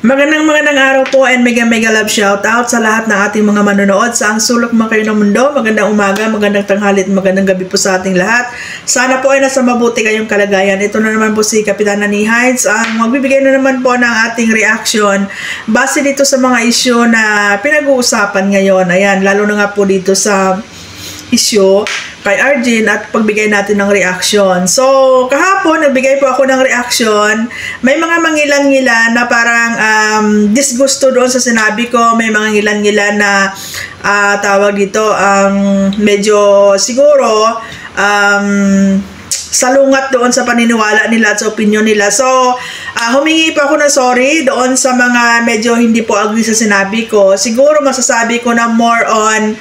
Magandang araw po and mega love shout out sa lahat ng ating mga manonood sa ang sulok man kayo ng mundo. Magandang umaga, magandang tanghali at magandang gabi po sa ating lahat. Sana po ay nasa mabuti kayong kalagayan. Ito na naman po si Kapitana ni Hides. Magbibigay na naman po ng ating reaction base dito sa mga issue na pinag-uusapan ngayon. Ayan, lalo na nga po dito sa issue kay Arjen at pagbigay natin ng reaction. So, kahapon, nagbigay po ako ng reaction. May mga mangilan-ngilan na parang disgusto doon sa sinabi ko. May mga ngilan-ngilan na tawag dito, medyo siguro, salungat doon sa paniniwala nila at sa opinion nila. So, humingi pa ako ng sorry doon sa mga medyo hindi po agree sa sinabi ko. Siguro masasabi ko na more on,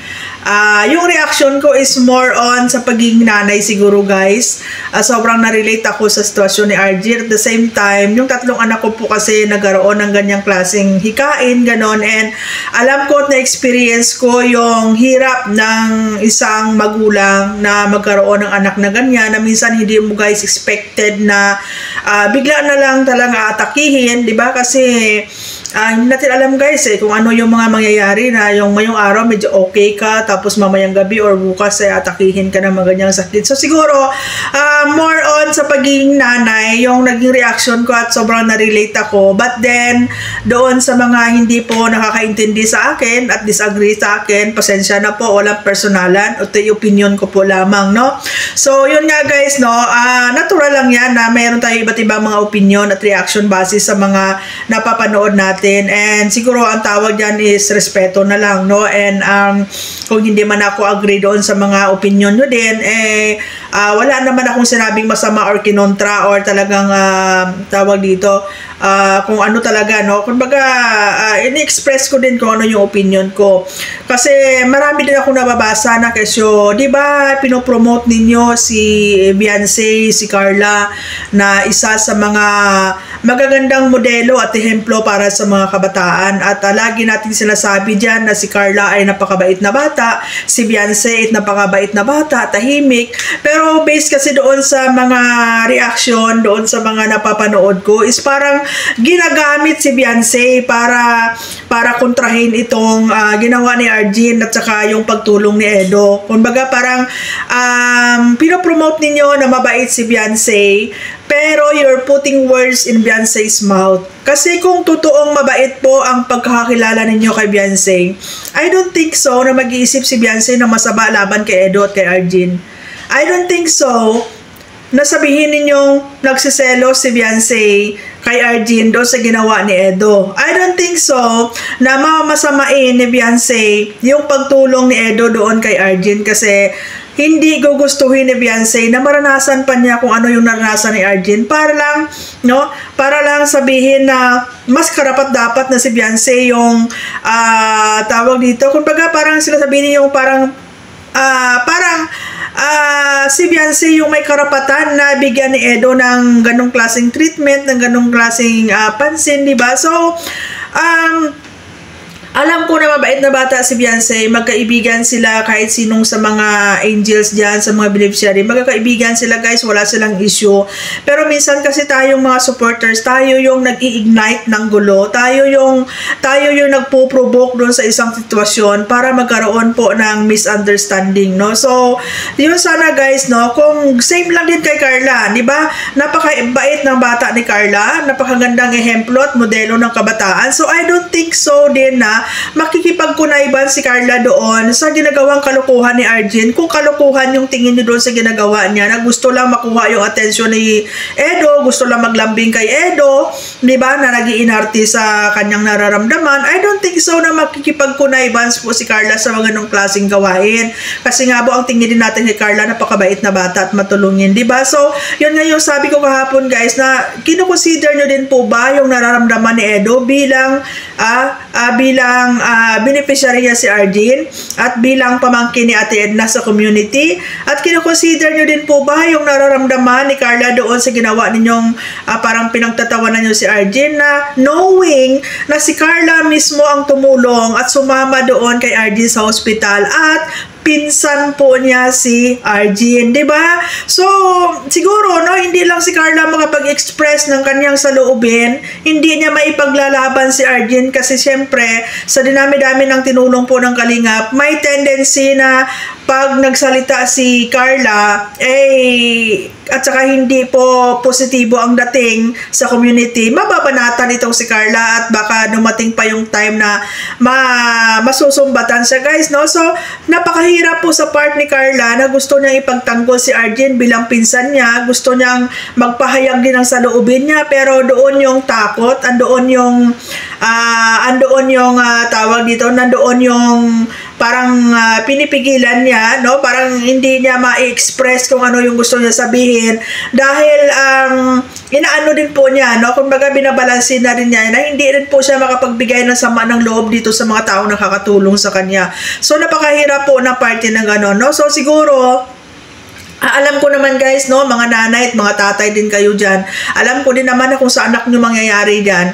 yung reaction ko is more on sa pagiging nanay siguro guys. Sobrang na-relate ako sa sitwasyon ni Arjen. At the same time, yung tatlong anak ko po kasi nagkaroon ng ganyang klaseng hikain, ganon. And alam ko at na-experience ko yung hirap ng isang magulang na magkaroon ng anak na ganyan, na minsan hindi mo guys expected na bigla na lang talaga atakihin, di ba? Kasi hindi natin alam guys kung ano yung mga mangyayari na yung ngayong araw medyo okay ka, tapos mamayang gabi or bukas atakihin ka ng mga ganyang sakit. So siguro more on sa pagiging nanay yung naging reaction ko at sobrang na-relate ako. But then doon sa mga hindi po nakakaintindi sa akin at disagree sa akin, pasensya na po, walang personalan, ito yung opinion ko po lamang, no? So yun nga guys, no, natural lang yan na mayroon tayo iba't ibang mga opinion at reaction base sa mga napapanood natin. And siguro ang tawag dyan is respeto na lang, no? And kung hindi man ako agree doon sa mga opinion nyo din, wala naman akong sinabing masama or kinontra or talagang tawag dito, kung ano talaga, no? Kumbaga, ini-express ko din kung ano yung opinion ko. Kasi marami din ako nababasa na kesyo, di ba, pinopromote ninyo si Beyonce, si Carla, na isa sa mga magagandang modelo at ehemplo para sa mga kabataan. At lagi natin sinasabi dyan na si Carla ay napakabait na bata, si Beyonce ay napakabait na bata, tahimik. Pero based kasi doon sa mga reaction, doon sa mga napapanood ko, is parang ginagamit si Beyonce para kontrahin itong ginawa ni Arjen at saka yung pagtulong ni Edo. Kumbaga parang pinopromote ninyo na mabait si Beyonce, pero you're putting words in Beyonce's mouth. Kasi kung totoong mabait po ang pagkakakilala ninyo kay Beyonce, I don't think so na mag-iisip si Beyonce na masama laban kay Edo at kay Arjen. I don't think so na sabihin ninyong nagsiselo si Beyonce kay Arjen doon sa ginawa ni Edo. I don't think so na mamasamain ni Beyonce yung pagtulong ni Edo doon kay Arjen, kasi hindi gugustuhin ni Beyonce na maranasan pa niya kung ano yung naranasan ni Arjen para lang, no? Para lang sabihin na mas karapat dapat na si Beyonce yung tawag dito. Kumbaga parang sila sabihin yung parang si Beyonce yung may karapatan na bigyan ni Edo ng ganong klaseng treatment, ng ganong klaseng pansin, di ba? So, alam ko na mabait na bata si Beyonce, magkaibigan sila kahit sinong sa mga angels dyan, sa mga beneficiary, magkakaibigan sila guys, wala silang issue. Pero minsan kasi tayong mga supporters, tayo yung nag-i-ignite ng gulo, tayo yung nagpo-provoke doon sa isang sitwasyon para magkaroon po ng misunderstanding, no? So, yun sana guys, no, kung same lang din kay Carla, di ba? Napakabait ng bata ni Carla, napakagandang ehemplo at modelo ng kabataan. So, I don't think so din na makikipagkunayban si Carla doon sa ginagawang kalokohan ni Arjen. Kung kalokohan yung tingin niyo doon sa ginagawa niya, na gusto lang makuha yung atensyon ni Edo, gusto lang maglambing kay Edo, di ba, na nag-iinarte sa kanyang nararamdaman, I don't think so na makikipagkunayban po si Carla sa mga ganong klaseng gawain. Kasi nga po, ang tingin din natin kay Carla, napakabait na bata at matulungin, di ba? So, yun nga yung sabi ko kahapon guys, na kinukonsider nyo din po ba yung nararamdaman ni Edo bilang beneficiary niya si Arjen at bilang pamangkin ni Ate Edna sa community? At kinoconsider nyo din po ba yung nararamdaman ni Carla doon sa ginawa ninyong parang pinagtatawanan nyo si Arjen, na knowing na si Carla mismo ang tumulong at sumama doon kay Arjen sa hospital at pinsan po niya si Arjen, 'di ba? So, siguro no, hindi lang si Carla makapag-express ng kanyang saloobin, hindi niya maipaglalaban si Arjen kasi syempre sa dinami-dami ng tinulong po ng Kalingap, may tendency na pag nagsalita si Carla at saka hindi po positibo ang dating sa community, mababanatan itong si Carla at baka dumating pa yung time na masusumbatan siya, guys, no? So, napakahirap po sa part ni Carla na gusto niyang ipagtanggol si Arjen bilang pinsan niya, gusto niyang magpahayag din ng saloobin niya, pero doon yung takot, andoon yung tawag dito, nandoon yung parang pinipigilan niya, no? Parang hindi niya ma-express kung ano yung gusto niya sabihin dahil inaano din po niya, no? Kumbaga binabalansin na rin niya na hindi rin po siya makapagbigay ng sama ng loob dito sa mga taong nakakatulong sa kanya. So napakahirap po na parte ng gano'n, no? So siguro alam ko naman, guys, no, mga nanay at mga tatay din kayo dyan. Alam ko din naman na kung sa anak nyo mangyayari dyan.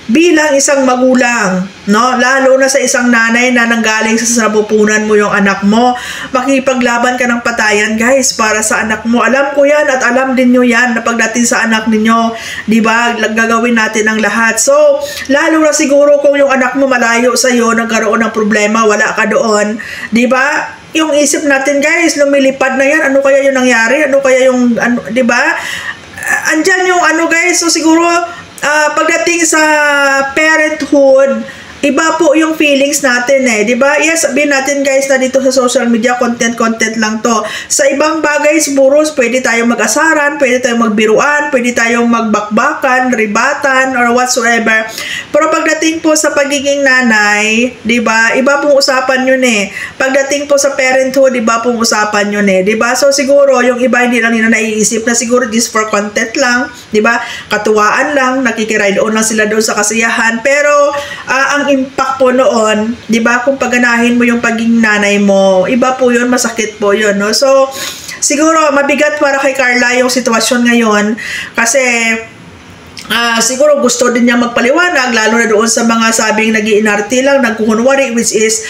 Bilang isang magulang, no, lalo na sa isang nanay na nanggaling sa napupunan mo yung anak mo, makipaglaban ka ng patayan, guys, para sa anak mo. Alam ko yan at alam din nyo yan na pagdating sa anak ninyo, di ba, gagawin natin ang lahat. So, lalo na siguro kung yung anak mo malayo sa'yo, nagkaroon ng problema, wala ka doon, di ba? Yung isip natin, guys, lumilipad na yan, ano kaya yung nangyari, ano kaya yung, ano, di ba? Andyan yung ano, guys, so siguro, pagdating sa parenthood, iba po yung feelings natin di ba? Yes, sabihin natin, guys, na dito sa social media, content lang to. Sa ibang bagay, siguro, pwede tayong mag-asaran, pwede tayong magbiruan, pwede tayong magbakbakan, ribatan, or whatsoever. Pero pagdating po sa pagiging nanay, di ba? Iba pong usapan yun Pagdating po sa parenthood, iba pong usapan yun di ba? So, siguro, yung iba hindi lang nila naiisip na siguro this for content lang, di ba? Katuwaan lang, nakikiride on lang sila doon sa kasiyahan. Pero, ang impact po noon, 'di ba, kung paganahin mo yung pagiging nanay mo, iba po 'yun, masakit po 'yun, no? So, siguro mabigat para kay Carla yung sitwasyon ngayon kasi siguro gusto din niya magpaliwanag, lalo na doon sa mga sabing nag-iinarte lang, nagkukunwari, which is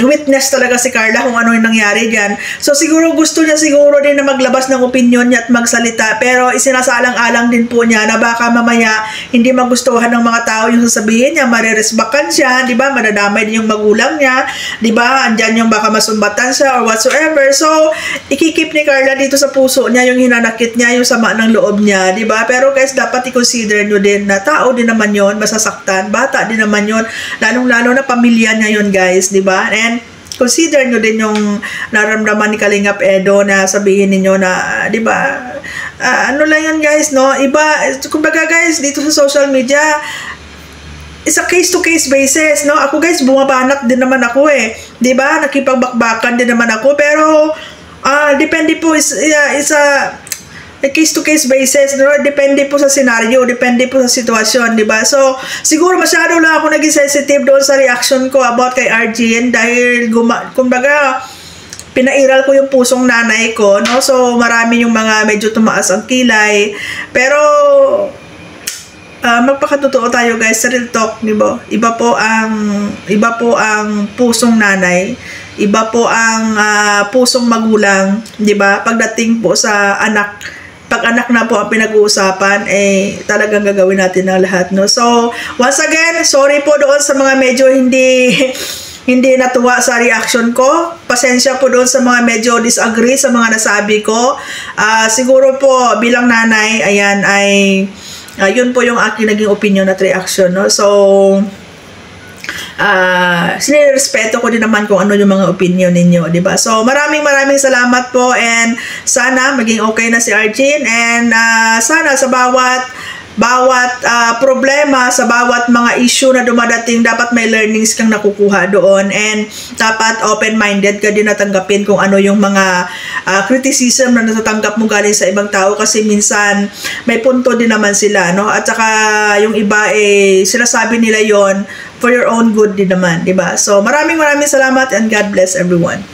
witness talaga si Carla kung ano yung nangyari dyan. So siguro gusto niya siguro din na maglabas ng opinion niya at magsalita, pero isinasalang-alang din po niya na baka mamaya hindi magustuhan ng mga tao yung sasabihin niya, mariresbakan siya, di ba, madadamay din yung magulang niya, di ba, andyan yung baka masumbatan siya or whatsoever. So ikikip ni Carla dito sa puso niya yung hinanakit niya, yung sama ng loob niya, di ba? Pero guys, dapat i-consider nyo din na tao din naman yon, masasaktan, bata din naman yon, lalong-lalo na pamilya niya yon, guys, di ba? And consider nyo din yung naramdaman ni Kalingap Edo na sabihin niyo na, di ba, ano lang yan, guys, no? Iba, kumbaga, guys, dito sa social media, is a case-to-case basis, no? Ako, guys, bumabanat din naman ako di ba? Nakipagbakbakan din naman ako, pero depende po, is a case-to-case basis, no? Depende po sa scenario, depende po sa sitwasyon, di ba? So, siguro masyado lang ako naging sensitive doon sa reaction ko about kay Arjen dahil, kumbaga, pinairal ko yung pusong nanay ko, no? So, marami yung mga medyo tumaas ang kilay. Pero, magpakatotoo tayo, guys, sa real talk, di ba? Iba po ang pusong nanay, iba po ang pusong magulang, di ba? Pagdating po sa anak, pag anak na po ang pinag-uusapan, talagang gagawin natin ang lahat, no? So, once again, sorry po doon sa mga medyo hindi natuwa sa reaction ko. Pasensya po doon sa mga medyo disagree sa mga nasabi ko. Siguro po, bilang nanay, ayan, yun po yung aking naging opinion at reaction, no? So, sinirespeto ko din naman kung ano yung mga opinion ninyo, di ba? So, maraming salamat po, and sana maging okay na si Arjen, and sana sa bawat problema, sa bawat mga issue na dumadating, dapat may learnings kang nakukuha doon, and dapat open-minded ka din na tanggapin kung ano yung mga criticism na natatanggap mo galing sa ibang tao, kasi minsan may punto din naman sila, no? At saka yung iba sinasabi nila yon for your own good din naman, di ba? So maraming salamat, and God bless everyone.